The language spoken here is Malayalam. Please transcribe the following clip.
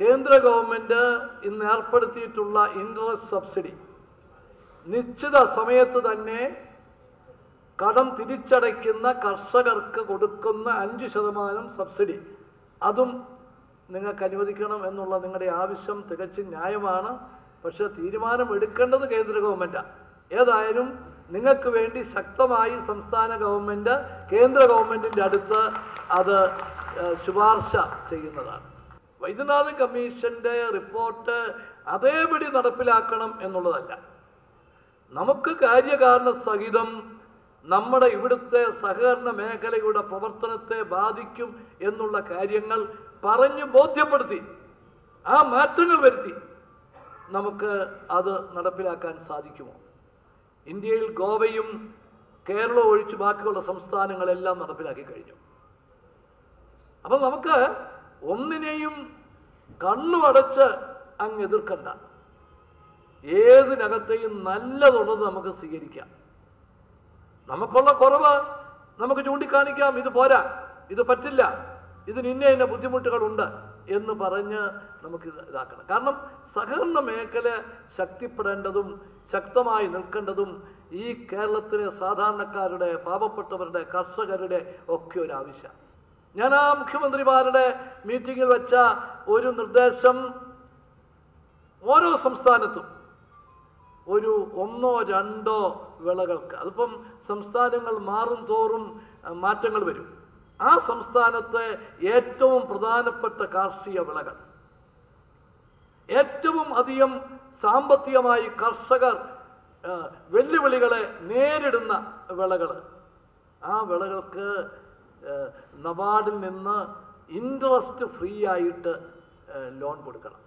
കേന്ദ്ര ഗവൺമെൻറ് ഇന്ന് ഏർപ്പെടുത്തിയിട്ടുള്ള ഇൻട്രസ്റ്റ് സബ്സിഡി നിശ്ചിത സമയത്ത് തന്നെ കടം തിരിച്ചടയ്ക്കുന്ന കർഷകർക്ക് കൊടുക്കുന്ന 5% സബ്സിഡി അതും നിങ്ങൾക്ക് അനുവദിക്കണം എന്നുള്ള നിങ്ങളുടെ ആവശ്യം തികച്ചും ന്യായമാണ്. പക്ഷേ തീരുമാനം എടുക്കേണ്ടത് കേന്ദ്ര ഗവൺമെൻറ്റാണ്. ഏതായാലും നിങ്ങൾക്ക് വേണ്ടി ശക്തമായി സംസ്ഥാന ഗവൺമെൻറ് കേന്ദ്ര ഗവൺമെൻറ്റിൻ്റെ അടുത്ത് അത് ശുപാർശ ചെയ്യുന്നതാണ്. വൈദ്യനാഥൻ കമ്മീഷൻ്റെ റിപ്പോർട്ട് അതേപടി നടപ്പിലാക്കണം എന്നുള്ളതല്ല. നമുക്ക് കാര്യകാരണ സഹിതം നമ്മുടെ ഇവിടുത്തെ സഹകരണ മേഖലയുടെ പ്രവർത്തനത്തെ ബാധിക്കും എന്നുള്ള കാര്യങ്ങൾ പറഞ്ഞു ബോധ്യപ്പെടുത്തി ആ മാറ്റങ്ങൾ വരുത്തി നമുക്ക് അത് നടപ്പിലാക്കാൻ സാധിക്കുമോ? ഇന്ത്യയിൽ ഗോവയും കേരളവും ഒഴിച്ച് ബാക്കിയുള്ള സംസ്ഥാനങ്ങളെല്ലാം നടപ്പിലാക്കി കഴിഞ്ഞു. അപ്പം നമുക്ക് ഒന്നിനെയും കണ്ണുമടച്ച് അങ്ങ് എതിർക്കണ്ട. ഏതിനകത്തെയും നല്ലതുള്ളത് നമുക്ക് സ്വീകരിക്കാം. നമുക്കുള്ള കുറവ് നമുക്ക് ചൂണ്ടിക്കാണിക്കാം. ഇത് പോരാ, ഇത് പറ്റില്ല, ഇതിന് ഇന്ന ബുദ്ധിമുട്ടുകളുണ്ട് എന്ന് പറഞ്ഞ് നമുക്ക് ഇതാക്കണം. കാരണം സഹകരണ മേഖല ശക്തിപ്പെടേണ്ടതും ശക്തമായി നിൽക്കേണ്ടതും ഈ കേരളത്തിലെ സാധാരണക്കാരുടെ, പാവപ്പെട്ടവരുടെ, കർഷകരുടെ ഒക്കെ ഒരു ആവശ്യമാണ്. ഞാൻ ആ മുഖ്യമന്ത്രിമാരുടെ മീറ്റിങ്ങിൽ വെച്ച ഒരു നിർദ്ദേശം, ഓരോ സംസ്ഥാനത്തും ഒരു 1-2 വിളകൾക്ക്, അതിപ്പം സംസ്ഥാനങ്ങൾ മാറും തോറും മാറ്റങ്ങൾ വരും, ആ സംസ്ഥാനത്തെ ഏറ്റവും പ്രധാനപ്പെട്ട കാർഷിക വിളകൾ, ഏറ്റവും അധികം സാമ്പത്തികമായി കർഷകർ വെല്ലുവിളികളെ നേരിടുന്ന വിളകൾ, ആ വിളകൾക്ക് നബാർഡിൽ നിന്ന് ഇൻട്രസ്റ്റ് ഫ്രീ ആയിട്ട് ലോൺ കൊടുക്കണം.